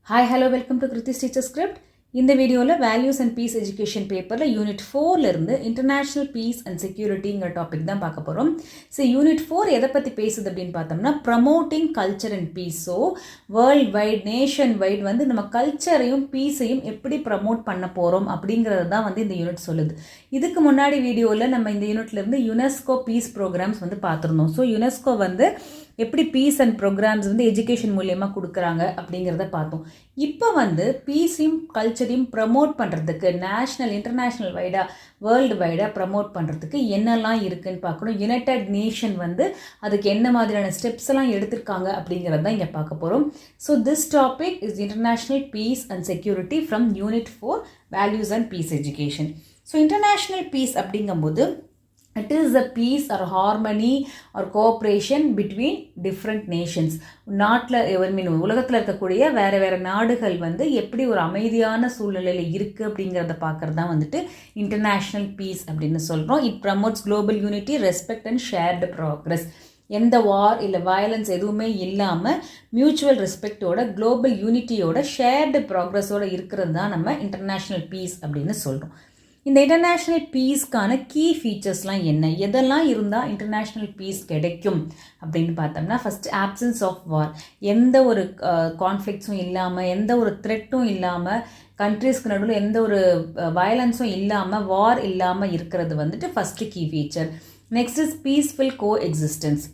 Hi, hello, welcome to Kriti's Teacher Script. இந்த வீடியோவில் values and peace education பேப்பரில் unit 4 இருந்து இன்டர்நேஷ்னல் பீஸ் அண்ட் செக்யூரிட்டிங்கிற டாபிக் தான் பார்க்க போகிறோம். ஸோ யூனிட் 4 எதை பற்றி பேசுது அப்படின்னு பார்த்தோம்னா promoting culture and peace. So world wide nation wide வந்து நம்ம கல்ச்சரையும் பீஸையும் எப்படி ப்ரமோட் பண்ண போகிறோம் அப்படிங்கிறது தான் வந்து இந்த யூனிட் சொல்லுது. இதுக்கு முன்னாடி வீடியோவில் நம்ம இந்த யூனிட்லேருந்து யுனெஸ்கோ பீஸ் ப்ரோக்ராம்ஸ் வந்து பார்த்துருந்தோம். ஸோ யுனெஸ்கோ வந்து எப்படி பீஸ் அண்ட் ப்ரோக்ராம்ஸ் வந்து எஜுகேஷன் மூலியமாக கொடுக்குறாங்க அப்படிங்கிறத பார்த்தோம். இப்போ வந்து பீஸையும் கல்ச்சரையும் ப்ரமோட் பண்ணுறதுக்கு நேஷ்னல் இன்டர்நேஷ்னல் வைடாக வேர்ல்டு வைடாக ப்ரமோட் பண்ணுறதுக்கு என்னெல்லாம் இருக்குதுன்னு பார்க்கணும். யுனைடெட் நேஷன் வந்து அதுக்கு என்ன மாதிரியான ஸ்டெப்ஸ் எல்லாம் எடுத்திருக்காங்க அப்படிங்கிறது தான் இங்கே பார்க்க போகிறோம். So this topic is international peace and security from unit 4 values and peace education. So international peace அப்படிங்கும்போது it is a peace or harmony or cooperation between different nations. நாட்டில் உலகத்தில் இருக்கக்கூடிய வேறு நாடுகள் வந்து எப்படி ஒரு அமைதியான சூழ்நிலையில் இருக்குது அப்படிங்கிறத பார்க்குறது தான் வந்துட்டு இன்டர்நேஷ்னல் பீஸ் அப்படின்னு சொல்கிறோம். It promotes global unity, respect and shared progress. எந்த வார் இல்லை வயலன்ஸ் எதுவுமே இல்லாமல் மியூச்சுவல் ரெஸ்பெக்டோட குளோபல் யூனிட்டியோட ஷேர்டு ப்ராக்ரஸோட இருக்கிறது தான் நம்ம இன்டர்நேஷ்னல் பீஸ் அப்படின்னு சொல்கிறோம். இந்த இன்டர்நேஷ்னல் பீஸ்க்கான கீ ஃபீச்சர்ஸ்லாம் என்ன, எதெல்லாம் இருந்தால் இன்டர்நேஷ்னல் பீஸ் கிடைக்கும் அப்படின்னு பார்த்தோம்னா ஃபஸ்ட் ஆப்சன்ஸ் ஆஃப் வார். எந்த ஒரு கான்ஃப்ளிக்ட்ஸும் இல்லாமல், எந்த ஒரு த்ரெட்டும் இல்லாமல், கண்ட்ரீஸ்க்கு நடுவில் எந்த ஒரு வயலன்ஸும் இல்லாமல், வார் இல்லாமல் இருக்கிறது வந்துட்டு first key feature. Next is peaceful coexistence.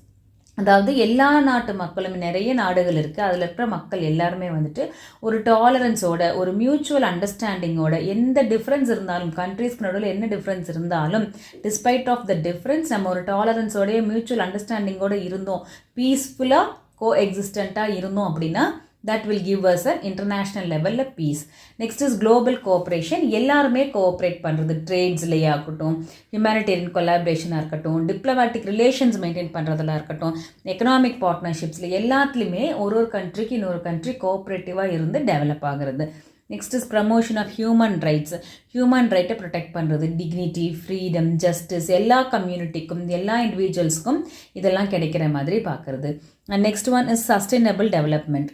அதாவது எல்லா நாட்டு மக்களும், நிறைய நாடுகள் இருக்குது, அதில் இருக்கிற மக்கள் எல்லாருமே வந்துட்டு ஒரு டாலரன்ஸோட, ஒரு மியூச்சுவல் அண்டர்ஸ்டாண்டிங்கோட, எந்த டிஃப்ரென்ஸ் இருந்தாலும், கண்ட்ரீஸ்க்கு நடுவில் என்ன டிஃப்ரென்ஸ் இருந்தாலும், டிஸ்பைட் ஆஃப் த டிஃப்ரென்ஸ் நம்ம ஒரு டாலரன்ஸோடைய மியூச்சுவல் அண்டர்ஸ்டாண்டிங்கோட இருந்தோம், பீஸ்ஃபுல்லாக கோ எக்ஸிஸ்டண்ட்டாக இருந்தோம் அப்படின்னா that will give us an international level of peace. Next is global cooperation. எல்லாருமே கோஆப்ரேட் பண்ணுறது, ட்ரேட்ஸ்லேயே ஆகட்டும், ஹியூமனிடேரியன் கொலாபரேஷனாக இருக்கட்டும், டிப்ளமேட்டிக் ரிலேஷன்ஸ் மெயின்டைன் பண்ணுறதுல இருக்கட்டும், எக்கனாமிக் பார்ட்னர்ஷிப்ஸில் எல்லாத்துலேயுமே ஒரு கண்ட்ரிக்கு இன்னொரு கண்ட்ரி கோஆப்ரேட்டிவாக இருந்து டெவலப் ஆகிறது. Next is promotion of human rights. Human ரைட்டை ப்ரொடெக்ட் பண்ணுறது, டிக்னிட்டி, ஃப்ரீடம், ஜஸ்டிஸ் எல்லா கம்யூனிட்டிக்கும், எல்லா இண்டிவிஜுவல்ஸ்க்கும் இதெல்லாம் கிடைக்கிற மாதிரி பார்க்குறது. And next one is sustainable development.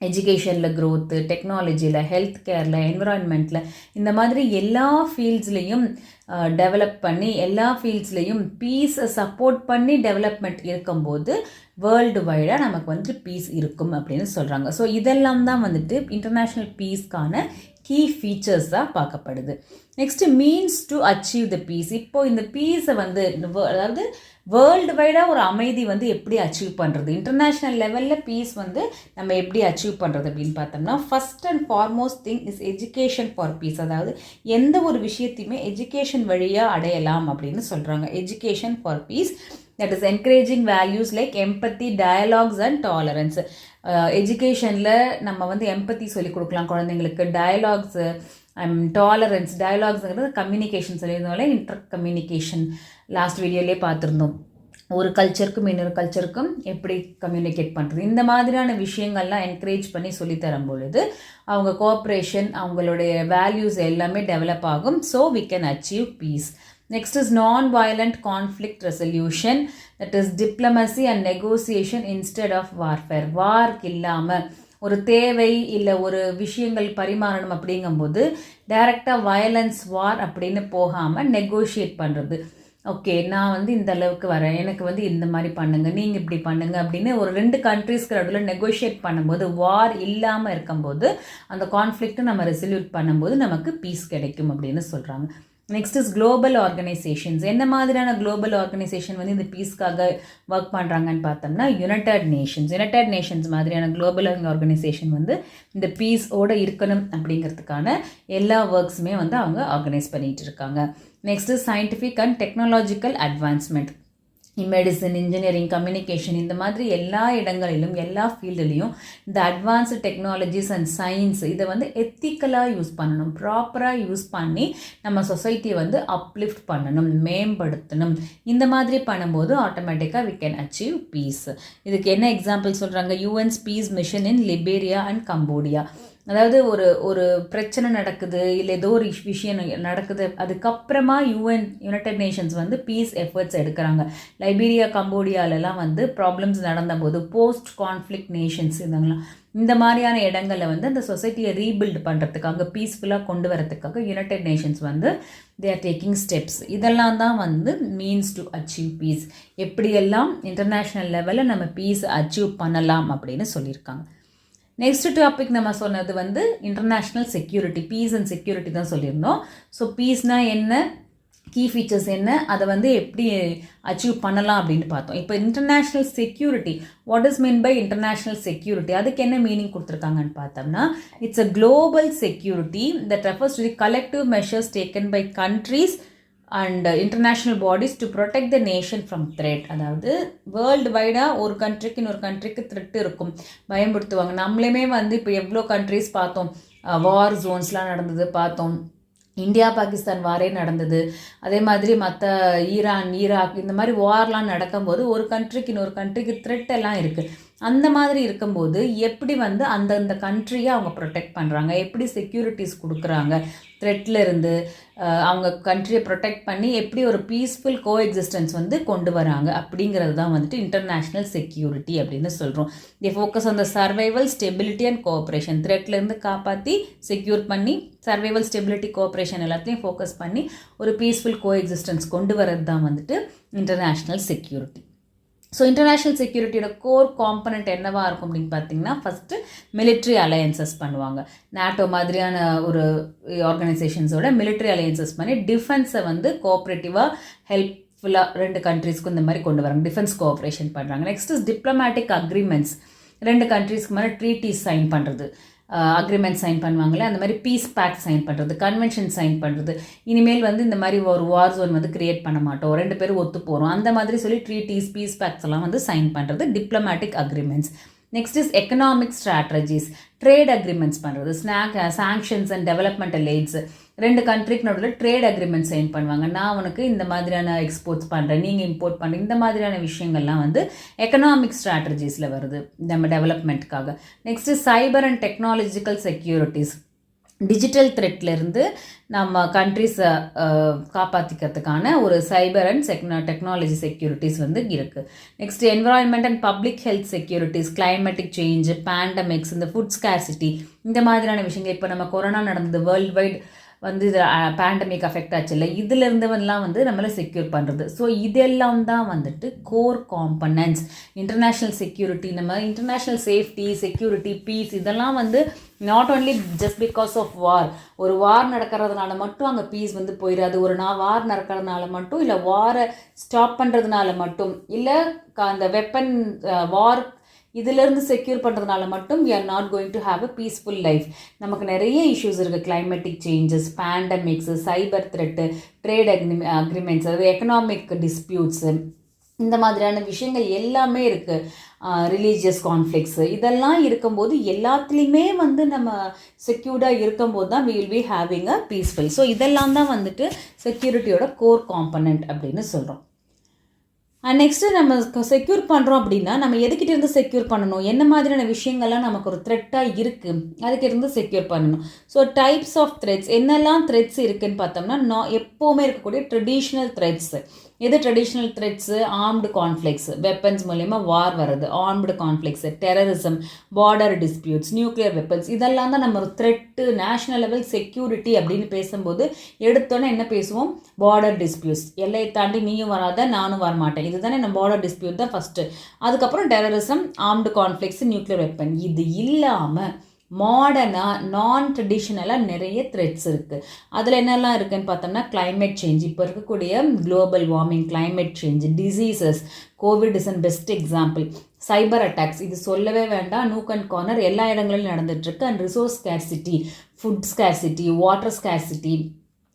எஜுகேஷனில் க்ரோத்து, டெக்னாலஜியில், ஹெல்த் கேரில், என்விரான்மெண்ட்டில், இந்த மாதிரி எல்லா ஃபீல்ட்ஸ்லேயும் டெவலப் பண்ணி, எல்லா ஃபீல்ட்ஸ்லேயும் பீஸை சப்போர்ட் பண்ணி டெவலப்மெண்ட் இருக்கும்போது வேர்ல்டு வைடாக நமக்கு வந்துட்டு பீஸ் இருக்கும் அப்படின்னு சொல்கிறாங்க. ஸோ இதெல்லாம் தான் வந்துட்டு இன்டர்நேஷ்னல் பீஸ்க்கான கீ ஃபீச்சர்ஸ் தான் பார்க்கப்படுது. Next means to achieve the peace. இப்போது இந்த பீஸை வந்து அதாவது வேர்ல்டு வைடாக ஒரு அமைதி வந்து எப்படி அச்சீவ் பண்ணுறது, இன்டர்நேஷ்னல் லெவலில் பீஸ் வந்து நம்ம எப்படி அச்சீவ் பண்ணுறது அப்படின்னு பார்த்தோம்னா first and foremost thing is education for peace. அதாவது எந்த ஒரு விஷயத்தையுமே எஜுகேஷன் வழியாக அடையலாம் அப்படின்னு சொல்கிறாங்க. Education for peace, that is encouraging values like empathy, dialogues and tolerance. எஜுகேஷனில் நம்ம வந்து எம்பத்தி சொல்லிக் கொடுக்கலாம் குழந்தைங்களுக்கு, டயலாக்ஸு, டாலரன்ஸ். டயலாக்ஸுங்கிறது கம்யூனிகேஷன் சொல்லியிருந்தோம்ல, இன்டர் கம்யூனிகேஷன் லாஸ்ட் வீடியோலேயே பார்த்துருந்தோம். ஒரு கல்ச்சருக்கும் இன்னொரு கல்ச்சருக்கும் எப்படி கம்யூனிகேட் பண்ணுறது, இந்த மாதிரியான விஷயங்கள்லாம் என்கரேஜ் பண்ணி சொல்லித்தரும் பொழுது அவங்க கோஆப்ரேஷன், அவங்களுடைய வேல்யூஸ் எல்லாமே டெவலப் ஆகும். So we can achieve peace. Next is non-violent conflict resolution, that is diplomacy and negotiation instead of warfare. வார்க்கு இல்லாமல் ஒரு தேவை இல்லை ஒரு விஷயங்கள் பரிமாறணும் அப்படிங்கும்போது டைரெக்டாக வயலன்ஸ், வார் அப்படின்னு போகாமல் நெகோஷியேட் பண்ணுறது. ஓகே, நான் வந்து இந்த அளவுக்கு வரேன், எனக்கு வந்து இந்த மாதிரி பண்ணுங்கள், நீங்கள் இப்படி பண்ணுங்கள் அப்படின்னு ஒரு 2 கண்ட்ரீஸ்க்கு நடுவில் நெகோஷியேட் பண்ணும்போது, வார் இல்லாமல் இருக்கும்போது அந்த கான்ஃப்ளிக்ட்டை நம்ம ரெசல்யூட் பண்ணும்போது நமக்கு பீஸ் கிடைக்கும் அப்படின்னு சொல்கிறாங்க. Next is global organisations. என்ன மாதிரியான குளோபல் ஆர்கனைசேஷன் வந்து இந்த பீஸ்க்காக ஒர்க் பண்ணுறாங்கன்னு பார்த்தோம்னா யுனைடெட் நேஷன்ஸ் மாதிரியான குளோபல் ஆர்கனைசேஷன் வந்து இந்த பீஸோடு இருக்கணும் அப்படிங்கிறதுக்கான எல்லா ஒர்க்ஸுமே வந்து அவங்க ஆர்கனைஸ் பண்ணிகிட்டு இருக்காங்க. Next is scientific and technological advancement. Medicine, engineering, communication, இந்த மாதிரி எல்லா இடங்களிலும், எல்லா ஃபீல்டுலேயும் இந்த அட்வான்ஸ்டு டெக்னாலஜிஸ் அண்ட் சயின்ஸ் இதை வந்து எத்திக்கலாக யூஸ் பண்ணணும், ப்ராப்பராக யூஸ் பண்ணி நம்ம சொசைட்டியை வந்து அப்லிஃப்ட் பண்ணணும், மேம்படுத்தணும். இந்த மாதிரி பண்ணும்போது ஆட்டோமேட்டிக்காக வி கேன் அச்சீவ் பீஸ். இதுக்கு என்ன எக்ஸாம்பிள் சொல்கிறாங்க, UN's peace mission in Liberia and Cambodia. அதாவது ஒரு பிரச்சனை நடக்குது, இல்லை ஏதோ ஒரு விஷயம் நடக்குது, அதுக்கப்புறமா யுனைடெட் நேஷன்ஸ் வந்து பீஸ் எஃபர்ட்ஸ் எடுக்கிறாங்க. லைபீரியா, கம்போடியாலெலாம் வந்து ப்ராப்ளம்ஸ் நடந்தபோது போஸ்ட் கான்ஃப்ளிக்ட் நேஷன்ஸ் இருந்தாங்களாம், இந்த மாதிரியான இடங்களில் வந்து அந்த சொசைட்டியை ரீபில்ட் பண்ணுறதுக்காக, பீஸ்ஃபுல்லாக கொண்டு வரதுக்காக யுனைடெட் நேஷன்ஸ் வந்து தே ஆர் டேக்கிங் ஸ்டெப்ஸ். இதெல்லாம் தான் வந்து மீன்ஸ் டு அச்சீவ் பீஸ். எப்படியெல்லாம் இன்டர்நேஷ்னல் லெவலில் நம்ம பீஸ் அச்சீவ் பண்ணலாம் அப்படின்னு சொல்லியிருக்காங்க. நெக்ஸ்ட் டாபிக் நம்ம சொன்னது வந்து international security, peace and security தான் சொல்லியிருந்தோம். ஸோ பீஸ்னால் என்ன, கீ ஃபீச்சர்ஸ் என்ன, அதை வந்து எப்படி அச்சீவ் பண்ணலாம் அப்படின்னு பார்த்தோம். இப்போ international security, what is mean by international security, அதுக்கு என்ன மீனிங் கொடுத்துருக்காங்கன்னு பார்த்தோம்னா, it's a global security that refers to the collective measures taken by countries and international bodies to protect the nation from threat. அதாவது world வைடாக ஒரு கண்ட்ரிக்கு இன்னொரு கண்ட்ரிக்கு த்ரெட் இருக்கும், பயன்படுத்துவாங்க. நம்மளுமே வந்து இப்போ எவ்வளோ கண்ட்ரிஸ் பார்த்தோம், வார் ஜோன்ஸ்லாம் நடந்தது பார்த்தோம், இந்தியா பாகிஸ்தான் வாரே நடந்தது. அதே மாதிரி மற்ற ஈரான், ஈராக் இந்த மாதிரி வார்லாம் நடக்கும்போது ஒரு கண்ட்ரிக்கு இன்னொரு கண்ட்ரிக்கு த்ரெட் எல்லாம் இருக்குது. அந்த மாதிரி இருக்கும்போது எப்படி வந்து அந்தந்த கண்ட்ரியை அவங்க ப்ரொடெக்ட் பண்ணுறாங்க, எப்படி செக்யூரிட்டிஸ் கொடுக்குறாங்க, த்ரெட்டில் இருந்து அவங்க கண்ட்ரியை ப்ரொடெக்ட் பண்ணி எப்படி ஒரு பீஸ்ஃபுல் கோ எக்ஸிஸ்டன்ஸ் வந்து கொண்டு வராங்க அப்படிங்கிறது தான் வந்துட்டு இன்டர்நேஷ்னல் செக்யூரிட்டி அப்படின்னு சொல்கிறோம். The focus on the survival, stability and cooperation. த்ரெட்லேருந்து காப்பாற்றி செக்யூர் பண்ணி சர்வைவல், ஸ்டெபிலிட்டி, கோஆப்ரேஷன் எல்லாத்தையும் ஃபோக்கஸ் பண்ணி ஒரு பீஸ்ஃபுல் கோ எக்ஸிஸ்டன்ஸ் கொண்டு வரது தான் வந்துட்டு இன்டர்நேஷ்னல் செக்யூரிட்டி. ஸோ இன்டர்நேஷ்னல் செக்யூரிட்டியோட கோர் காம்பனண்ட் என்னவாக இருக்கும் அப்படின்னு பார்த்தீங்கன்னா, ஃபஸ்ட்டு மிலிட்ரி அலையன்சஸ் பண்ணுவாங்க. நேட்டோ மாதிரியான ஒரு ஆர்கனைசேஷன்ஸோட மிலிட்ரி அலையன்சஸ் பண்ணி டிஃபென்ஸை வந்து கோஆப்ரேட்டிவாக ஹெல்ப்ஃபுல்லாக ரெண்டு கண்ட்ரீஸ்க்கும் இந்த மாதிரி கொண்டு வராங்க, டிஃபென்ஸ் கோஆப்ரேஷன் பண்ணுறாங்க. நெக்ஸ்ட் இஸ் டிப்ளமேட்டிக் அக்ரிமெண்ட்ஸ், ரெண்டு கண்ட்ரீஸ்க்கு மேலே ட்ரீட்டிஸ் சைன் பண்ணுறது, அக்ரிமெண்ட் சைன் பண்ணுவாங்களே அந்த மாதிரி பீஸ் பேக்ட் சைன் பண்ணுறது, கன்வென்ஷன் சைன் பண்ணுறது. இனிமேல் வந்து இந்த மாதிரி ஒரு வார் ஜோன் வந்து கிரியேட் பண்ண மாட்டோம், ரெண்டு பேரும் ஒத்து போகிறோம், அந்த மாதிரி சொல்லி ட்ரீட்டிஸ், பீஸ் பேக்ட்ஸ் எல்லாம் வந்து சைன் பண்ணுறது diplomatic agreements. Next is economic strategies, trade agreements பண்ணுறது, சாங்ஷன்ஸ் அண்ட் டெவலப்மெண்டல் எய்ட்ஸ். ரெண்டு கண்ட்ரிக்கு நடுவில் ட்ரேட் அக்ரிமெண்ட் சைன் பண்ணுவாங்க. நான் உனக்கு இந்த மாதிரியான எக்ஸ்போர்ட்ஸ் பண்ணுறேன், நீங்கள் இம்போர்ட் பண்ணுறேன், இந்த மாதிரியான விஷயங்கள்லாம் வந்து எக்கனாமிக் ஸ்ட்ராட்டஜிஸில் வருது நம்ம டெவலப்மெண்ட்டுக்காக. Next cyber and technological securities, digital த்ரெட்லேருந்து நம்ம கண்ட்ரிஸை காப்பாற்றிக்கிறதுக்கான ஒரு சைபர் அண்ட் டெக்னாலஜி செக்யூரிட்டிஸ் வந்து இருக்குது. Next environment and public health securities, climatic change, pandemics, இந்த ஃபுட் ஸ்கேர்சிட்டி, இந்த மாதிரியான விஷயங்கள். இப்போ நம்ம கொரோனா நடந்தது, வேர்ல்டு வைட் வந்து இது பேண்டமிக் அஃபெக்ட் ஆச்சு இல்லை, இதிலிருந்துலாம் வந்து நம்மளை செக்யூர் பண்ணுறது. ஸோ இதெல்லாம் தான் வந்துட்டு கோர் காம்பனன்ட்ஸ் இன்டர்நேஷ்னல் செக்யூரிட்டி. நம்ம இன்டர்நேஷ்னல் சேஃப்டி, செக்யூரிட்டி, பீஸ் இதெல்லாம் வந்து not only just because of war. ஒரு வார் நடக்கிறதுனால மட்டும் அங்கே பீஸ் வந்து போயிடாது. ஒரு வார் நடக்கிறதுனால மட்டும் இல்லை, வாரை ஸ்டாப் பண்ணுறதுனால மட்டும் இல்லை, அந்த வெப்பன் வார் இதிலேருந்து செக்யூர் பண்ணுறதுனால மட்டும் we are not going to have a peaceful life. நமக்கு நிறைய இஷ்யூஸ் இருக்குது, கிளைமேட்டிக் சேஞ்சஸ், பேண்டமிக்ஸு, சைபர் த்ரெட்டு, ட்ரேட் அக்ரிமெண்ட்ஸ், அதாவது எக்கனாமிக் டிஸ்பியூட்ஸு, இந்த மாதிரியான விஷயங்கள் எல்லாமே இருக்குது. ரிலீஜியஸ் கான்ஃப்ளிக்ஸு இதெல்லாம் இருக்கும்போது எல்லாத்துலேயுமே வந்து நம்ம செக்யூர்டாக இருக்கும்போது தான் we will be having a peaceful. So இதெல்லாம் தான் வந்துட்டு செக்யூரிட்டியோட கோர் காம்பனண்ட் அப்படின்னு சொல்கிறோம். அண்ட் நெக்ஸ்ட்டு நம்ம செக்யூர் பண்ணுறோம் அப்படின்னா நம்ம எதுக்கிட்ட இருந்து செக்யூர் பண்ணணும், என்ன மாதிரியான விஷயங்கள்லாம் நமக்கு ஒரு த்ரெட்டாக இருக்குது, அதுக்கிட்ட இருந்து செக்யூர் பண்ணணும். ஸோ டைப்ஸ் ஆஃப் த்ரெட்ஸ், என்னெல்லாம் த்ரெட்ஸ் இருக்குதுன்னு பார்த்தோம்னா, எப்போவுமே இருக்கக்கூடிய ட்ரெடிஷ்னல் த்ரெட்ஸு. எது traditional threats? Armed conflicts, weapons மூலயமா வார் வருது, armed conflicts, terrorism, border disputes, nuclear weapons, இதெல்லாம் தான் நம்ம ஒரு த்ரெட்டு, நேஷ்னல் லெவல் செக்யூரிட்டி அப்படின்னு பேசும்போது எடுத்தோன்னே என்ன பேசுவோம்? பார்டர் டிஸ்பியூட்ஸ், எல்லையை தாண்டி நீயும் வராத நானும் வரமாட்டேன், இதுதானே நம்ம பார்டர் டிஸ்பியூட் தான் ஃபஸ்ட்டு. அதுக்கப்புறம் terrorism, armed conflicts, nuclear weapon. இது இல்லாமல் மாடர்னாக நான் ட்ரெடிஷ்னலாக நிறைய த்ரெட்ஸ் இருக்குது. அதில் என்னெல்லாம் இருக்குதுன்னு பார்த்தோம்னா, கிளைமேட் சேஞ்ச், இப்போ இருக்கக்கூடிய global warming, climate change, diseases, covid is and best example. Cyber attacks, இது சொல்லவே வேண்டாம், நூக் அண்ட் கார்னர் எல்லா இடங்களிலும் நடந்துகிட்ருக்கு. And resource scarcity, food scarcity, water scarcity,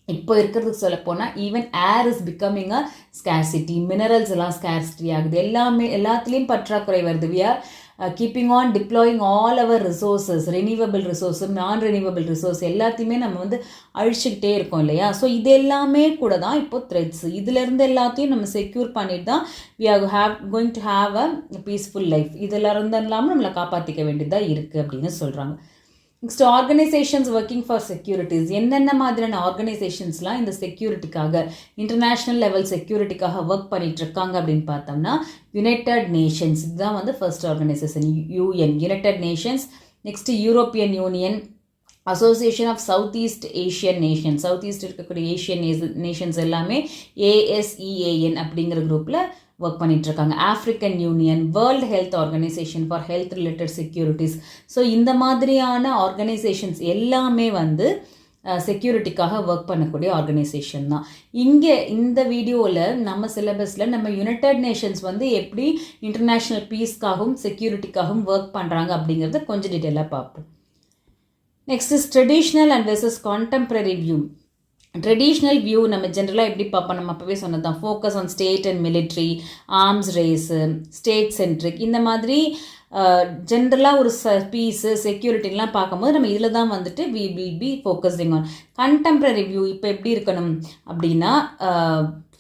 இப்போ இருக்கிறதுக்கு சொல்லப்போனால் even air is becoming a scarcity, minerals எல்லாம் ஸ்கேர்சிட்டி ஆகுது, எல்லாத்துலேயும் பற்றாக்குறை வருது. We are keeping on deploying all our resources, renewable resource, non renewable resource எல்லாத்தையுமே நம்ம வந்து அழிச்சிக்கிட்டே இருக்கோம் இல்லையா. ஸோ இது எல்லாமே கூட தான் இப்போது த்ரெட்ஸ். இதிலேருந்து எல்லாத்தையும் நம்ம செக்யூர் பண்ணிட்டு தான் we are going to have a peaceful life. இதில் இருந்தெல்லாமல் நம்மளை காப்பாற்றிக்க வேண்டியதாக இருக்குது அப்படின்னு சொல்கிறாங்க. Next organisations working for securities. என்னென்ன மாதிரியான ஆர்கனைசேஷன்ஸ்லாம் இந்த செக்யூரிட்டிக்காக இன்டர்நேஷ்னல் லெவல் செக்யூரிட்டிக்காக ஒர்க் பண்ணிட்டு இருக்காங்க அப்படின்னு பார்த்தோம்னா யுனைடெட் நேஷன்ஸ் இதுதான் வந்து first organisation, UN United Nations. Next European Union, association of South East Asian nation, South East இருக்கக்கூடிய ஏஷியன் நேஷன்ஸ் எல்லாமே ASEAN அப்படிங்கிற குரூப்பில் ஒர்க் பண்ணிகிட்ருக்காங்க. African Union, World Health Organisation for health related securities. So இந்த மாதிரியான organisations எல்லாமே வந்து செக்யூரிட்டிக்காக work பண்ணக்கூடிய ஆர்கனைசேஷன் தான். இங்கே இந்த வீடியோவில் நம்ம சிலபஸில் நம்ம யுனைடெட் நேஷன்ஸ் வந்து எப்படி இன்டர்நேஷ்னல் பீஸ்க்காகவும் செக்யூரிட்டிக்காகவும் ஒர்க் பண்ணுறாங்க அப்படிங்கிறத கொஞ்சம் டீட்டெயிலாக பார்ப்போம். Next is traditional and versus contemporary view. Traditional view நம்ம ஜென்ரலாக எப்படி பார்ப்போம், நம்ம அப்போவே சொன்னது தான், focus on state and military, arms race, state centric, இந்த மாதிரி ஜென்ரலாக ஒரு பீஸு செக்யூரிட்டிலாம் பார்க்கும்போது நம்ம இதில் தான் வந்துட்டு we will be focusing on. Contemporary view இப்போ எப்படி இருக்கணும் அப்படின்னா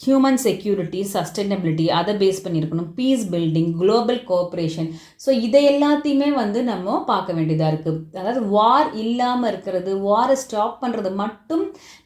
ஹியூமன் செக்யூரிட்டி, சஸ்டைனபிலிட்டி அதை பேஸ் பண்ணியிருக்கணும், peace building, global cooperation. So இதை எல்லாத்தையுமே வந்து நம்ம பார்க்க வேண்டியதாக இருக்குது. அதாவது வார் இல்லாமல் இருக்கிறது, வாரை ஸ்டாப் பண்ணுறது மட்டும்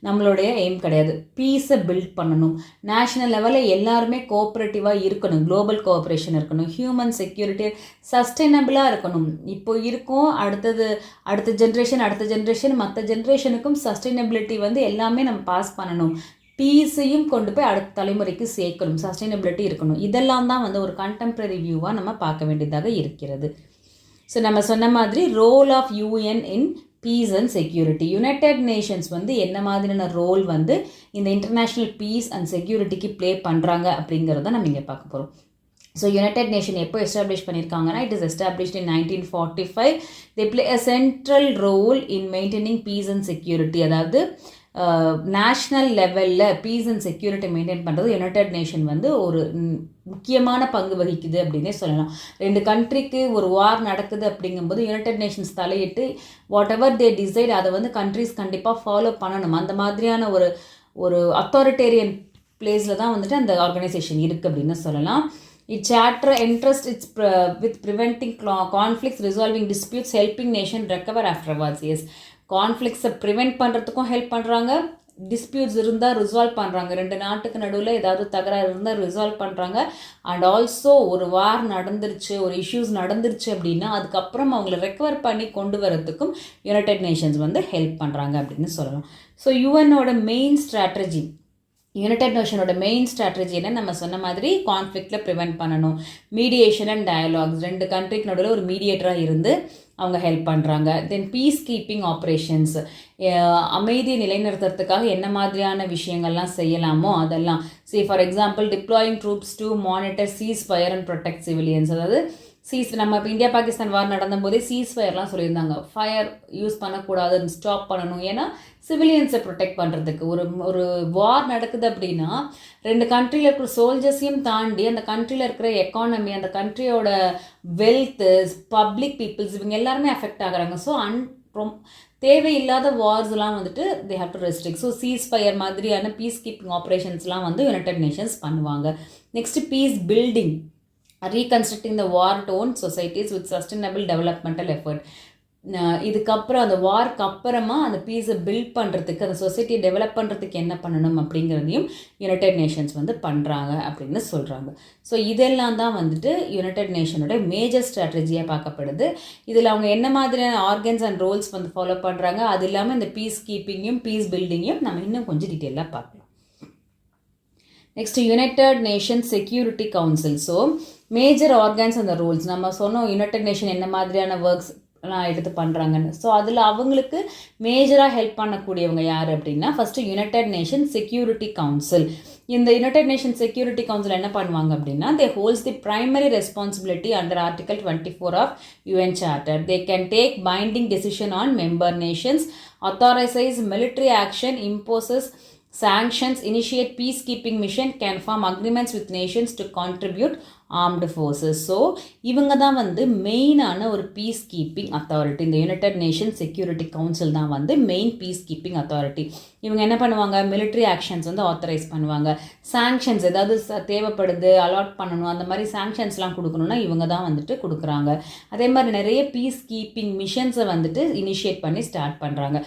நம்மளுடைய எய்ம் கிடையாது. பீஸை பில்ட் பண்ணணும், நேஷ்னல் லெவலில் எல்லாருமே கோஆப்ரேட்டிவாக இருக்கணும், குளோபல் கோஆப்ரேஷன் இருக்கணும், ஹியூமன் செக்யூரிட்டி சஸ்டைனபிளாக இருக்கணும். இப்போ இருக்கும் அடுத்த ஜென்ரேஷன் மற்ற ஜென்ரேஷனுக்கும் சஸ்டைனபிலிட்டி வந்து எல்லாமே நம்ம பாஸ் பண்ணணும், பீஸையும் கொண்டு போய் அடுத்த தலைமுறைக்கு சேர்க்கணும், சஸ்டைனபிலிட்டி இருக்கணும். இதெல்லாம் தான் வந்து ஒரு கண்டெம்பரரி வியூவாக நம்ம பார்க்க வேண்டியதாக இருக்கிறது. ஸோ நம்ம சொன்ன மாதிரி role of UN in peace and security. United Nations வந்து என்ன மாதிரியான ரோல் வந்து இந்த இன்டர்நேஷ்னல் பீஸ் அண்ட் செக்யூரிட்டிக்கு ப்ளே பண்ணுறாங்க அப்படிங்கிறத நம்ம இங்கே பார்க்க போகிறோம். ஸோ யுனைடெட் நேஷன் எப்போ எஸ்டாப்ளிஷ் பண்ணியிருக்காங்கன்னா it is established in 1945. They play a central role in maintaining peace and security. அதாவது நேஷ்னல் லெவலில் பீஸ் அண்ட் செக்யூரிட்டி மெயின்டைன் பண்ணுறது யுனைடெட் நேஷன் வந்து ஒரு முக்கியமான பங்கு வகிக்குது அப்படின்னே சொல்லலாம். 2 கண்ட்ரிக்கு ஒரு வார் நடக்குது அப்படிங்கும்போது யுனைடெட் நேஷன்ஸ் தலையிட்டு வாட் எவர் தே டிசைட் அதை வந்து கண்ட்ரிஸ் கண்டிப்பாக ஃபாலோ பண்ணணும். அந்த மாதிரியான ஒரு அத்தாரிட்டேரியன் பிளேஸில் தான் வந்துட்டு அந்த ஆர்கனைசேஷன் இருக்குது அப்படின்னு சொல்லலாம். Its charter interest its with preventing conflicts, resolving disputes, helping nation recover afterwards. Yes, கான்ஃப்ளிக்ஸை ப்ரிவெண்ட் பண்ணுறதுக்கும் ஹெல்ப் பண்ணுறாங்க, டிஸ்பியூட்ஸ் இருந்தால் ரிசால்வ் பண்ணுறாங்க, 2 நாட்டுக்கு நடுவில் ஏதாவது தகராறு இருந்தால் ரிசால்வ் பண்ணுறாங்க. அண்ட் ஆல்சோ ஒரு வார் நடந்துருச்சு, ஒரு இஷ்யூஸ் நடந்துருச்சு அப்படின்னா அதுக்கப்புறம் அவங்கள ரெக்கவர் பண்ணி கொண்டு வரதுக்கும் யுனைடெட் நேஷன்ஸ் வந்து ஹெல்ப் பண்ணுறாங்க அப்படின்னு சொல்லலாம். ஸோ யுஎன்னோட மெயின் ஸ்ட்ராட்டஜி, யுனைடெட் நேஷனோட மெயின் ஸ்ட்ராட்டஜி என்ன, நம்ம சொன்ன மாதிரி கான்ஃப்ளிக்டில் ப்ரிவெண்ட் பண்ணணும், மீடியேஷன் அண்ட் டயலாக்ஸ், 2 கண்ட்ரிக்கு நடுவில் ஒரு மீடியேட்டராக இருந்து அவங்க ஹெல்ப் பண்ணுறாங்க. தென் பீஸ் கீப்பிங் ஆப்ரேஷன்ஸ், அமைதியை நிலைநிறுத்துறதுக்காக என்ன மாதிரியான விஷயங்கள்லாம் செய்யலாமோ அதெல்லாம். For example deploying troops to monitor cheese fire and protect civilians. அதாவது நம்ம இப்போ இந்தியா பாகிஸ்தான் வார் நடந்த போதே சீஸ் ஃபயர்லாம் சொல்லியிருந்தாங்க, ஃபயர் யூஸ் பண்ணக்கூடாது, ஸ்டாப் பண்ணணும், ஏன்னா சிவிலியன்ஸை ப்ரொடெக்ட் பண்ணுறதுக்கு. ஒரு வார் நடக்குது அப்படின்னா 2 கண்ட்ரியில் இருக்கிற சோல்ஜர்ஸையும் தாண்டி அந்த கண்ட்ரியில் இருக்கிற எக்கானமி, அந்த கண்ட்ரியோட வெல்த்து, பப்ளிக் பீப்புள்ஸ் இவங்க எல்லாருமே அஃபெக்ட் ஆகுறாங்க. ஸோ தேவையில்லாத வார்ஸ்லாம் வந்துட்டு they have to restrict. So ceasefire மாதிரியான பீஸ் கீப்பிங் ஆப்ரேஷன்ஸ்லாம் வந்து யுனைடெட் நேஷன்ஸ் பண்ணுவாங்க. Next peace building, reconstructing the war-torn societies with sustainable developmental effort. இதுக்கப்புறம் அந்த வார்க்கு அப்புறமா அந்த பீஸை பில்ட் பண்ணுறதுக்கு, அந்த சொசைட்டியை டெவலப் பண்ணுறதுக்கு என்ன பண்ணணும் அப்படிங்கிறதையும் யுனைடெட் நேஷன்ஸ் வந்து பண்ணுறாங்க அப்படின்னு சொல்கிறாங்க. ஸோ இதெல்லாம் தான் வந்துட்டு யுனைடெட் நேஷனோட மேஜர் ஸ்ட்ராட்டஜியாக பார்க்கப்படுது. இதில் அவங்க என்ன மாதிரியான ஆர்கன்ஸ் அண்ட் ரோல்ஸ் வந்து ஃபாலோ பண்ணுறாங்க, அது இல்லாமல் இந்த பீஸ் கீப்பிங்கையும் பீஸ் பில்டிங்கையும் நம்ம இன்னும் கொஞ்சம் டீட்டெயிலாக பார்க்கலாம். Next United Nations security council. So major organs அந்த ரூல்ஸ் நம்ம சொன்னோம், யுனைடெட் நேஷன் என்ன மாதிரியான ஒர்க்ஸ் எல்லாம் எடுத்து பண்ணுறாங்கன்னு. ஸோ அதில் அவங்களுக்கு மேஜராக ஹெல்ப் பண்ணக்கூடியவங்க யார் அப்படின்னா first United Nation Security Council. இந்த யுனைடெட் நேஷன் செக்யூரிட்டி கவுன்சில் என்ன பண்ணுவாங்க அப்படின்னா they holds the primary responsibility under Article 24 of UN Charter. They can take binding decision on member nations, authorises military action, imposes sanctions, initiate peacekeeping mission, can form agreements with nations to contribute armed forces. So இவங்க தான் வந்து மெயினான ஒரு piece keeping authority. இந்த United Nation Security council தான் வந்து main fees keeping authority. இவங்க என்ன பண்ணுவாங்க, மிலிட்ரி ஆக்ஷன்ஸ் வந்து ஆத்தரைஸ் பண்ணுவாங்க. சாங்ஷன்ஸ் ஏதாவது தேவைப்படுது, அலாட் பண்ணணும், அந்த மாதிரி சாங்ஷன்ஸ்லாம் கொடுக்கணுன்னா இவங்க தான் வந்துட்டு கொடுக்குறாங்க. அதே மாதிரி நிறைய பீஸ் கீப்பிங் மிஷன்ஸை வந்துட்டு இனிஷியேட் பண்ணி ஸ்டார்ட் பண்ணுறாங்க.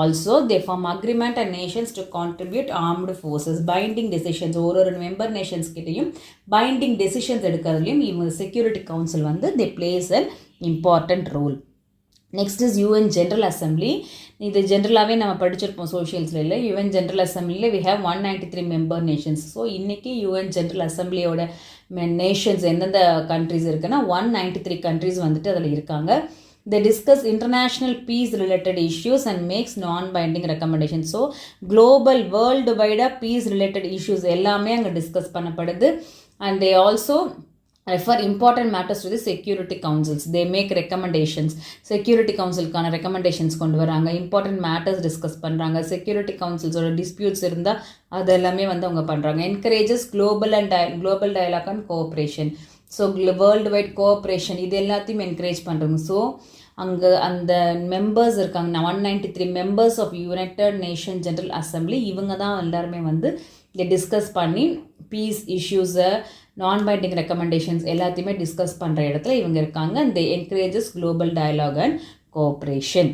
Also they form agreement and nations to contribute armed forces. Binding decisions ஒரு மெம்பர் நேஷன்ஸ் கிட்டையும் பைண்டிங் டெசிஷன்ஸ் எடுக்கிறதுலையும் இவங்க செக்யூரிட்டி கவுன்சில் வந்து they plays an important role. Next is UN General Assembly. இது ஜென்ரலாகவே நம்ம படிச்சிருப்போம் சோஷியல்ஸில். இல்லை, யூஎன் ஜென்ரல் அசம்பிளியில் we have 193 member nations. So இன்றைக்கி யூஎன் ஜென்ரல் அசம்பிளியோட நேஷன்ஸ் எந்தெந்த கண்ட்ரிஸ் இருக்குன்னா 193 கண்ட்ரிஸ் வந்துட்டு அதில் இருக்காங்க. They discuss international peace related issues and makes non-binding recommendations. So global worldwide peace related issues எல்லாமே அங்கே டிஸ்கஸ் பண்ணப்படுது. And they also refer important matters to the security councils. They make recommendations. Security councilக்கான recommendations கொண்டு வராங்க. Important matters discuss பண்ணுறாங்க. Security councilஸோட disputes இருந்தால் அது எல்லாமே வந்து அவங்க பண்ணுறாங்க. Encourages global dialogue and cooperation. So world wide cooperation இது எல்லாத்தையும் என்கரேஜ் பண்ணுறாங்க. ஸோ அங்கே அந்த மெம்பர்ஸ் இருக்காங்க 193 members of United Nation General Assembly. இவங்க தான் எல்லாருமே வந்து இதை டிஸ்கஸ் பண்ணி பீஸ் இஷ்யூஸை நான் பைண்டிங் ரெக்கமெண்டேஷன்ஸ் எல்லாத்தையுமே டிஸ்கஸ் பண்ணுற இடத்துல இவங்க இருக்காங்க. They encourages global dialogue and cooperation.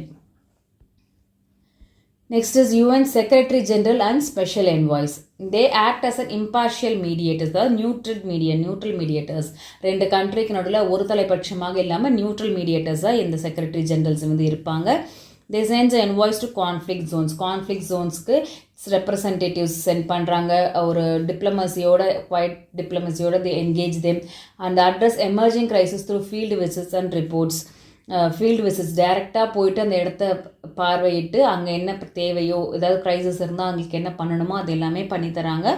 Next is UN Secretary General and Special Envoys. They act as an impartial mediators, neutral mediators. ரெண்டு கண்ட்ரிக்கு நடுவில் ஒரு தலைப்பட்சமாக இல்லாமல் நியூட்ரல் மீடியேட்டர்ஸாக இந்த செக்ரட்டரி ஜெனரல்ஸ் வந்து இருப்பாங்க. They send the envoys to conflict zones. Conflict ஜோன்ஸ்க்கு representatives sent பண்ணுறாங்க. ஒரு குவைட் டிப்ளமசியோட they engage them and address emerging crisis through field visits and reports. Field visits டைரெக்டாக போயிட்டு அந்த இடத்த பார்வையிட்டு அங்கே என்ன தேவையோ ஏதாவது க்ரைசிஸ் இருந்தால் அவங்களுக்கு என்ன பண்ணணுமோ அது எல்லாமே பண்ணித்தராங்க.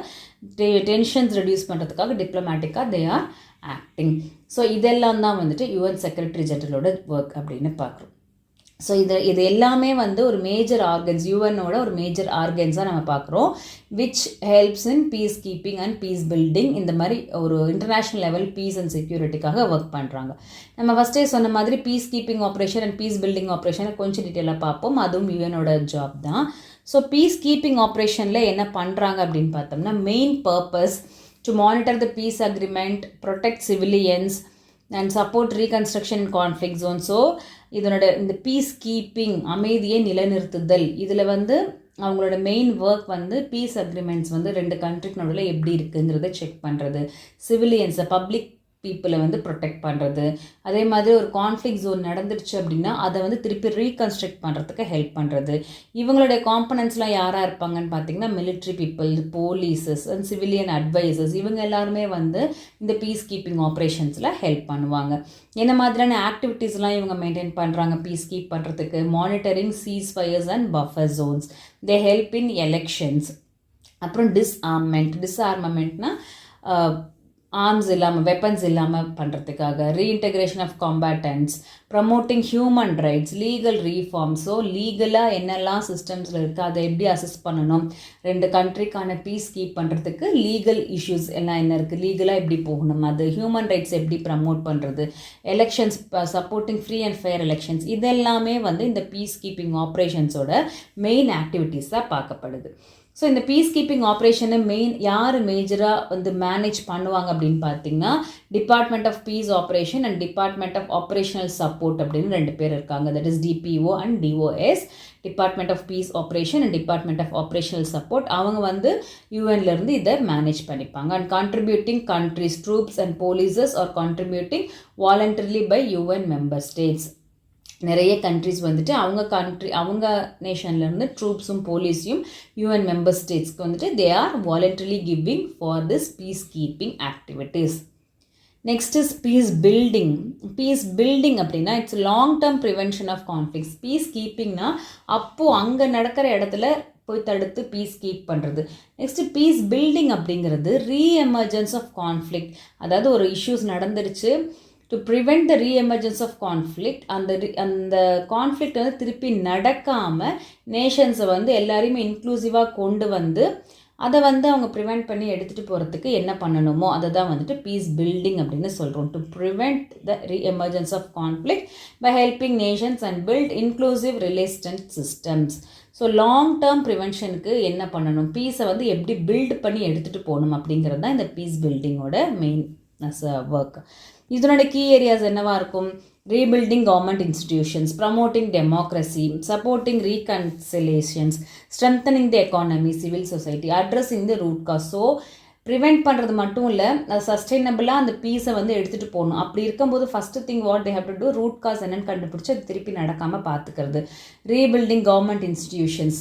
டென்ஷன்ஸ் ரெடியூஸ் பண்ணுறதுக்காக டிப்ளமேட்டிக்காக தே ஆர் ஆக்டிங். ஸோ இதெல்லாம் தான் வந்துட்டு யுஎன் செக்ரட்டரி ஜெனரலோட ஒர்க் அப்படின்னு பார்க்குறோம். ஸோ இது எல்லாமே வந்து ஒரு மேஜர் ஆர்கன்ஸ், யூஎன்னோட ஒரு மேஜர் ஆர்கன்ஸாக நம்ம பார்க்குறோம். Which helps in piece keeping and piece building. இந்த மாதிரி ஒரு இன்டர்நேஷ்னல் லெவல் பீஸ் அண்ட் செக்யூரிட்டிக்காக ஒர்க் பண்ணுறாங்க. நம்ம ஃபஸ்ட்டே சொன்ன மாதிரி peacekeeping operation and piece building ஆப்ரேஷனை கொஞ்சம் டீட்டெயிலாக பார்ப்போம். அதுவும் யூஎனோட ஜாப் தான். ஸோ பீஸ் கீப்பிங் ஆப்ரேஷனில் என்ன பண்ணுறாங்க அப்படின்னு பார்த்தோம்னா main purpose to monitor the peace agreement, protect civilians and support reconstruction in conflict zone. So இதனோட இந்த பீஸ் கீப்பிங் அமைதியை நிலைநிறுத்துதல் இதில் வந்து அவங்களோட மெயின் ஒர்க் வந்து பீஸ் அக்ரிமெண்ட்ஸ் வந்து ரெண்டு கண்ட்ரிக்கு நடுவில் எப்படி இருக்குங்கிறத செக் பண்ணுறது, சிவிலியன்ஸை பப்ளிக் பீப்புளை வந்து ப்ரொடெக்ட் பண்ணுறது. அதே மாதிரி ஒரு கான்ஃப்ளிக்ட் ஜோன் நடந்துருச்சு அப்படின்னா அதை வந்து திருப்பி ரீகன்ஸ்ட்ரக்ட் பண்ணுறதுக்கு ஹெல்ப் பண்ணுறது. இவங்களுடைய காம்பனன்ட்ஸ்லாம் யாராக இருப்பாங்கன்னு பார்த்தீங்கன்னா military people, polices and civilian advisers. இவங்க எல்லாருமே வந்து இந்த பீஸ் கீப்பிங் ஆப்ரேஷன்ஸில் ஹெல்ப் பண்ணுவாங்க. என்ன மாதிரியான ஆக்டிவிட்டீஸ்லாம் இவங்க மெயின்டைன் பண்ணுறாங்க பீஸ் கீப் பண்ணுறதுக்கு? Monitoring cease fires and buffer zones. They help in elections. அப்புறம் டிஸ்ஆர்மமெண்ட்னா ஆர்ம்ஸ் இல்லாமல் வெப்பன்ஸ் இல்லாமல் பண்ணுறதுக்காக, reintegration of combatants, promoting human rights, legal reforms. So லீகலாக என்னெல்லாம் சிஸ்டம்ஸில் இருக்குது அதை எப்படி அசஸ் பண்ணணும், ரெண்டு கண்ட்ரிக்கான பீஸ் கீப் பண்ணுறதுக்கு லீகல் இஷ்யூஸ் எல்லாம் என்ன இருக்குது, லீகலாக எப்படி போகணும், அது ஹியூமன் ரைட்ஸ் எப்படி ப்ரமோட் பண்ணுறது, elections supporting free and fair elections. இதெல்லாமே வந்து இந்த பீஸ் கீப்பிங் ஆப்ரேஷன்ஸோட மெயின் ஆக்டிவிட்டீஸாக பார்க்கப்படுது. ஸோ இந்த பீஸ் கீப்பிங் ஆப்ரேஷனை யார் மேஜராக வந்து மேனேஜ் பண்ணுவாங்க அப்படின்னு பார்த்தீங்கன்னா department of peace operation and department of operational support அப்படின்னு ரெண்டு பேர் இருக்காங்க. That is DPO and DOS, department of peace operation and department of operational support. அவங்க வந்து யூஎன்லேருந்து இதை மேனேஜ் பண்ணிப்பாங்க. And contributing countries, troops and polices are contributing voluntarily by UN member states. நிறைய கண்ட்ரிஸ் வந்துட்டு அவங்க நேஷன்லேருந்து ட்ரூப்ஸும் போலீஸையும் யூஎன் மெம்பர் ஸ்டேட்ஸ்க்கு வந்துட்டு they are voluntarily giving for this peace keeping activities. Next is peace building. Peace building அப்படின்னா it's long term prevention of conflicts. Peace கீப்பிங்னா அப்போது அங்கே நடக்கிற இடத்துல போய் தடுத்து பீஸ் கீப் பண்ணுறது. நெக்ஸ்ட்டு பீஸ் பில்டிங் அப்படிங்கிறது ரீஎமர்ஜென்ஸ் ஆஃப் கான்ஃப்ளிக்ட். அதாவது ஒரு இஷ்யூஸ் நடந்துருச்சு, to prevent the reemergence of conflict, அந்த கான்ஃப்ளிக்ட் வந்து திருப்பி நடக்காமல் நேஷன்ஸை வந்து எல்லாரையுமே இன்க்ளூசிவாக கொண்டு வந்து அதை வந்து அவங்க ப்ரிவெண்ட் பண்ணி எடுத்துகிட்டு போகிறதுக்கு என்ன பண்ணணுமோ அதை தான் வந்துட்டு பீஸ் பில்டிங் அப்படின்னு சொல்கிறோம். To prevent the emergence of conflict by helping nations and build inclusive relation systems. So long term ப்ரிவென்ஷனுக்கு என்ன பண்ணணும், பீஸை வந்து எப்படி பில்ட் பண்ணி எடுத்துகிட்டு போகணும் அப்படிங்கிறது தான் இந்த பீஸ் பில்டிங்கோட மெயின் ஒர்க். இதனோட கீ ஏரியாஸ் என்னவாக இருக்கும்? rebuilding government institutions, promoting democracy, supporting reconciliations, strengthening the economy, civil society, addressing the root cause. So prevent பண்ணுறது மட்டும் இல்லை, சஸ்டைனபிளாக அந்த பீஸை வந்து எடுத்துகிட்டு போகணும். அப்படி இருக்கும்போது first thing what they have to do, root cause என்னென்னு கண்டுபிடிச்சி அது திருப்பி நடக்காமல் பார்த்துக்கிறது. ரீபில்டிங் கவர்மெண்ட் இன்ஸ்டிடியூஷன்ஸ்,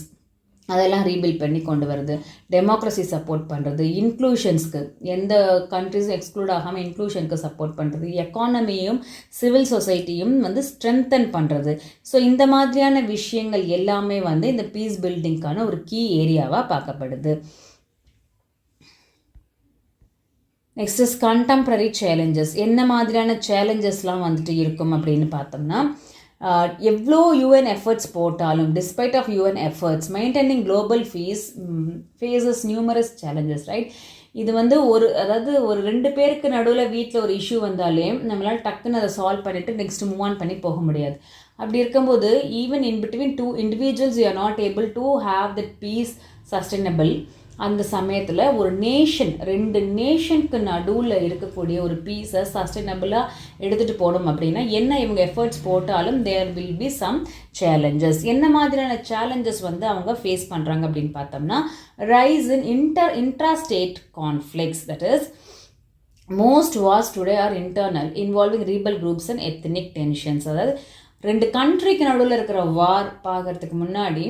அதெல்லாம் ரீபில்ட் பண்ணி கொண்டு வருது. டெமோக்ரஸி சப்போர்ட் பண்ணுறது, இன்க்ளூஷன்ஸ்க்கு எந்த கண்ட்ரிஸும் எக்ஸ்க்ளூட் ஆகாமல் இன்க்ளூஷனுக்கு சப்போர்ட் பண்ணுறது, எக்கானமியும் சிவில் சொசைட்டியும் வந்து ஸ்ட்ரென்தன் பண்ணுறது. ஸோ இந்த மாதிரியான விஷயங்கள் எல்லாமே வந்து இந்த பீஸ் பில்டிங்க்கான ஒரு கீ ஏரியாவாக பார்க்கப்படுது. Next is contemporary challenges. என்ன மாதிரியான சேலஞ்சஸ்லாம் வந்துட்டு இருக்கும் அப்படின்னு பார்த்தோம்னா, எவ்வளோ யூஎன் எஃபர்ட்ஸ் போட்டாலும் despite of UN efforts maintaining global faces numerous challenges, right? இது வந்து அதாவது ஒரு 2 பேருக்கு நடுவில் வீட்டில் ஒரு இஷ்யூ வந்தாலே நம்மளால் டக்குன்னு அதை சால்வ் பண்ணிவிட்டு நெக்ஸ்ட் மூவ் ஆன் பண்ணி போக முடியாது. அப்படி இருக்கும்போது even in between 2 individuals you are not able to have that peace sustainable. அந்த சமயத்தில் ஒரு நேஷன், 2 நேஷனுக்கு நடுவில் இருக்கக்கூடிய ஒரு பீஸை சஸ்டைனபிளாக எடுத்துகிட்டு போகணும் அப்படின்னா என்ன இவங்க எஃபர்ட்ஸ் போட்டாலும் there will be some challenges. என்ன மாதிரியான சேலஞ்சஸ் வந்து அவங்க ஃபேஸ் பண்ணுறாங்க அப்படின்னு பார்த்தோம்னா, rise in intra-state conflicts, that is most wars today are internal involving rebel groups and ethnic tensions. அதாவது 2 கண்ட்ரிக்கு நடுவில் இருக்கிற வார் பார்க்கறதுக்கு முன்னாடி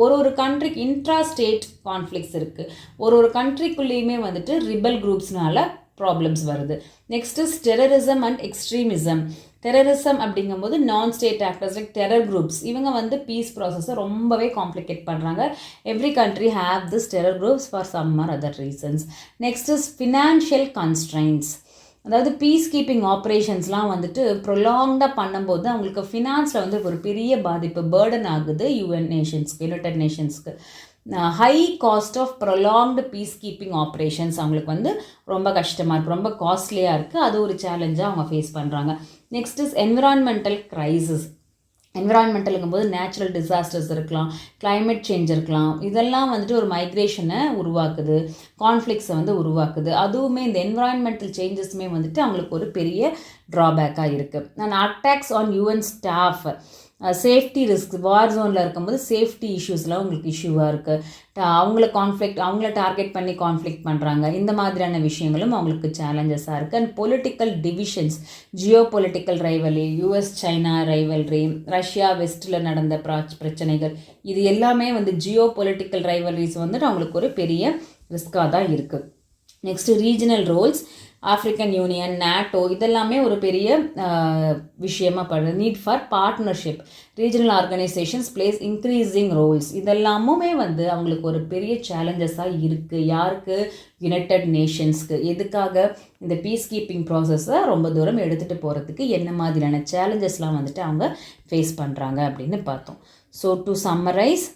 ஒரு கண்ட்ரிக்கு இன்ட்ராஸ்டேட் கான்ஃப்ளிக்ஸ் இருக்குது. ஒரு கண்ட்ரிக்குள்ளேயுமே வந்துட்டு ரிபல் குரூப்ஸ்னால ப்ராப்ளம்ஸ் வருது. Next is terrorism and extremism. Terrorism அப்படிங்கும்போது non state actors like terror groups, இவங்க வந்து பீஸ் ப்ராசஸை ரொம்பவே காம்ப்ளிகேட் பண்ணுறாங்க. Every country have this terror groups for some or other reasons. Next is financial constraints. அதாவது peacekeeping ஆப்ரேஷன்ஸ்லாம் வந்துட்டு ப்ரொலாங்டாக பண்ணும்போது அவங்களுக்கு ஃபினான்ஸில் வந்து ஒரு பெரிய பாதிப்பு, பேர்டன் ஆகுது யுனைடெட் நேஷன்ஸ்க்கு. High cost of prolonged peace keeping operations அவங்களுக்கு வந்து ரொம்ப கஷ்டமாக இருக்குது, ரொம்ப காஸ்ட்லியாக இருக்குது. அது ஒரு சேலஞ்சாக அவங்க ஃபேஸ் பண்ணுறாங்க. Next is environmental crisis. என்விரான்மெண்டலுங்கும் போது நேச்சுரல் டிசாஸ்டர்ஸ் இருக்கலாம், கிளைமேட் சேஞ்ச் இருக்கலாம். இதெல்லாம் வந்துட்டு ஒரு மைக்ரேஷனை உருவாக்குது, கான்ஃப்ளிக்ஸை வந்து உருவாக்குது. அதுவுமே இந்த என்விரான்மெண்டல் சேஞ்சஸுமே வந்துட்டு அவங்களுக்கு ஒரு பெரிய ட்ராபேக்காக இருக்குது. And attacks on UN staff, safety risk, war ஜோனில் இருக்கும்போது சேஃப்டி இஷ்யூஸ்லாம் உங்களுக்கு இஷ்யூவாக இருக்குது. அவங்கள டார்கெட் பண்ணி கான்ஃப்ளிக்ட் பண்ணுறாங்க. இந்த மாதிரியான விஷயங்களும் அவங்களுக்கு சேலஞ்சஸாக இருக்குது. And political divisions, geopolitical rivalry, US China rivalry, Russia வெஸ்ட்டில் நடந்த பிரச்சனைகள், இது எல்லாமே வந்து ஜியோ பொலிட்டிக்கல் ரைவல்ரிஸ் வந்துட்டு அவங்களுக்கு ஒரு பெரிய ரிஸ்காக தான் இருக்குது. Next regional roles, African union, NATO, இதெல்லாமே ஒரு பெரிய விஷயமா படுது. Need for partnership, regional organisations plays increasing roles, இதெல்லாமுமே வந்து அவங்களுக்கு ஒரு பெரிய சேலஞ்சஸாக இருக்குது. யாருக்கு? யுனைடெட் நேஷன்ஸ்க்கு. எதுக்காக? இந்த பீஸ் கீப்பிங் ப்ராசஸை ரொம்ப தூரம் எடுத்துகிட்டு போகிறதுக்கு என்ன மாதிரியான சேலஞ்சஸ்லாம் வந்துட்டு அவங்க ஃபேஸ் பண்ணுறாங்க அப்படின்னு பார்த்தோம். So to summarise,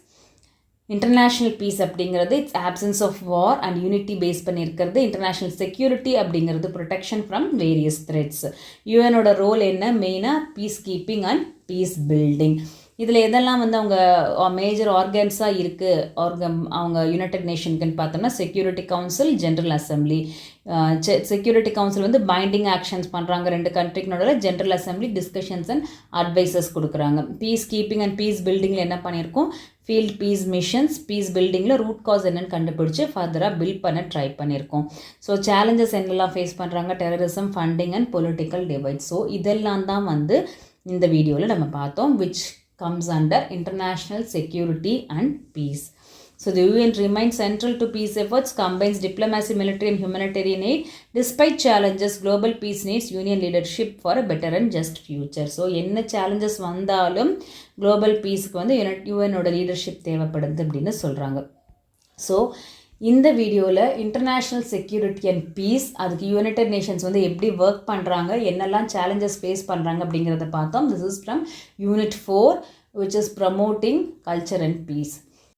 international peace அப்படிங்கிறது it's absence of war and unity base பண்ணியிருக்கிறது. இன்டர்நேஷ்னல் செக்யூரிட்டி அப்படிங்கிறது ப்ரொடெக்ஷன் ஃப்ரம் வேரியஸ் த்ரெட்ஸ். யூஎனோட ரோல் என்ன? மெயினாக peace keeping and piece building. இதில் எதெல்லாம் வந்து அவங்க மேஜர் ஆர்கன்ஸாக இருக்குது அவங்க யுனைடெட் நேஷனுக்குன்னு பார்த்தோம்னா, security council, general assembly. Security Council வந்து பைண்டிங் ஆக்ஷன்ஸ் பண்ணுறாங்க 2 கண்ட்ரிக்கு நடுவில். General assembly discussions and advices கொடுக்குறாங்க. பீஸ் கீப்பிங் அண்ட் பீஸ் பில்டிங்கில் என்ன பண்ணியிருக்கோம்? ஃபீல்ட் பீஸ் மிஷன்ஸ், பீஸ் பில்டிங்கில் ரூட் காஸ் என்னன்னு கண்டுபிடிச்சி ஃபர்தராக பில்ட் பண்ண ட்ரை பண்ணியிருக்கோம். ஸோ சேலஞ்சஸ் என்னெல்லாம் ஃபேஸ் பண்ணுறாங்க? Terrorism, funding and political divide. So இதெல்லாம் தான் வந்து இந்த வீடியோவில் நம்ம பார்த்தோம், which comes under international security and peace. So the UN remains central to peace efforts, combines diplomacy, military and humanitarian aid. Despite challenges, global peace needs union leadership for a better and just future. So என்ன challenges வந்தாலும் global peaceக்கு வந்து UNோட leadership தேவைப்படுது அப்படின்னு சொல்கிறாங்க. So இந்த வீடியோவில் international security and peace, அதுக்கு United Nations வந்து எப்படி ஒர்க் பண்ணுறாங்க, என்னெல்லாம் சேலஞ்சஸ் ஃபேஸ் பண்ணுறாங்க அப்படிங்கிறத பார்த்தோம். This is from Unit 4, which is promoting culture and peace.